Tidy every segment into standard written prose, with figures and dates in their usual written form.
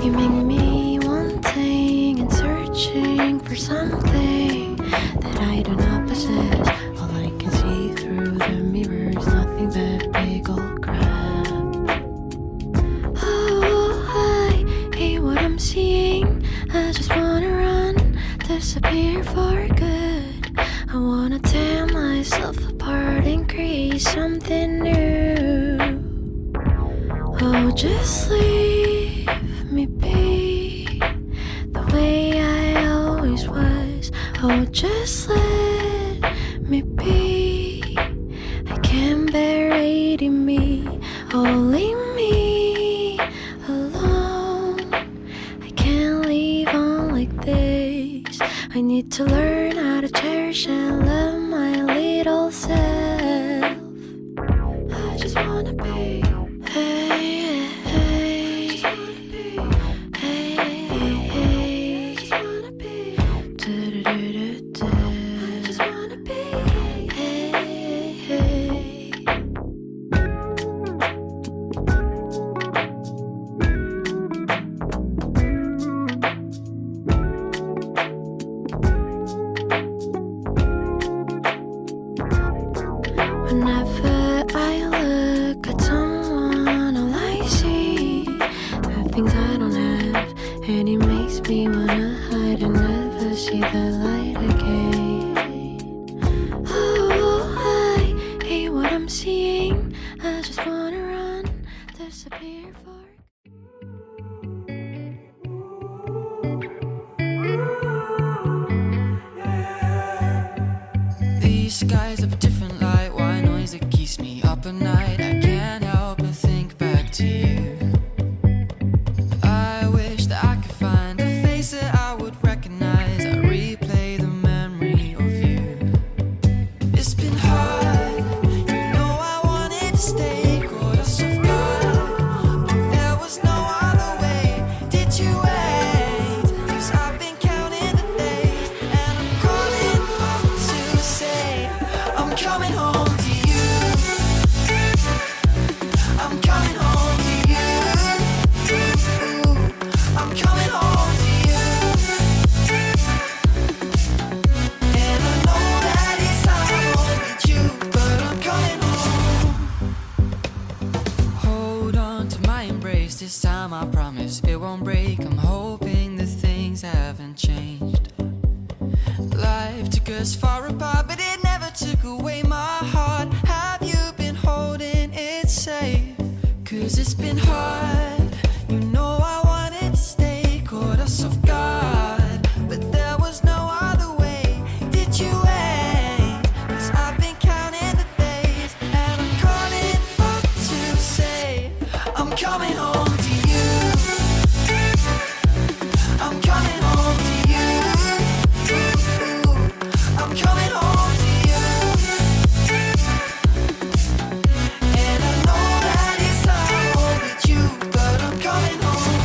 You make me wanting and searching for something that I do not possess. All I can see through the mirrors, nothing but big old crap. Oh, I hate what I'm seeing. I just wanna run, disappear for good. I wanna tear myself apart and create something new. Oh, just leave me be the way I always was. Oh, just let me be. I can't bear hating me. Oh, leave me alone. I can't leave on like this. I need to learn how to cherish and love my little self. I just wanna be. Hey, hey, just wanna be. Hey, hey, just wanna be. Do-do-do-do-do. I just wanna be. Hey, hey. Whenever I look at someone, all I see the things I don't have, and it makes me wanna hide and never see the light again. Oh, I hate what I'm seeing. I just wanna run, disappear for. These skies have a different light, white noise that keeps me up at night. I can't help but think back to you. I wish that I could find a face that I would recognize. I replay the memory of you. It's been hard, you know I wanted to stay, caught us off guard, but there was no other way. Did you wait? 'Cause I've been counting the days, and I'm calling up to say I'm coming home to you. I'm coming home to you. I'm coming home to you. And I know that it's hard with you, but I'm coming home. Hold on to my embrace, this time I promise it won't break. I'm hoping that things haven't changed. Life took us far apart, but it never took away my heart. Have you been holding it safe? 'Cause it's been hard, you know I wanted to stay, caught us off guard, but there was no other way. Did you wait? 'Cause I've been counting the days, and I'm calling up to say I'm coming home to you. I'm coming home to you. I'm coming home to you. And I know that it's hard with you, but I'm coming home.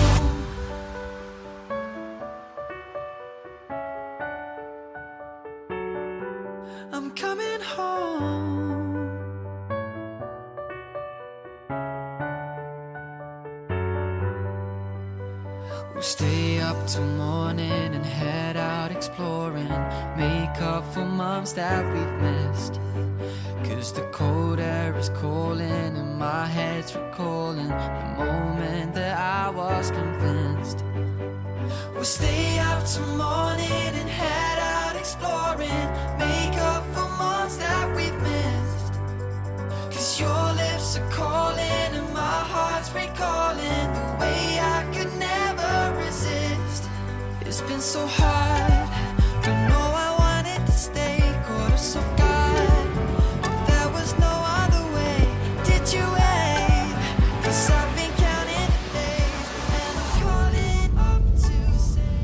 I'm coming home. We'll stay up till morning and head out exploring, make up for months that we've missed. 'Cause the cold air is calling and my head's recalling the moment that I was convinced. We'll stay up till morning and head out exploring, make up for months that we've missed. 'Cause your lips are calling and my heart's recalling the way I could never resist. It's been so hard, you know I wanted to stay, caught us off guard, but there was no other way. Did you wait? 'Cause I've been counting the days, and I'm calling up to say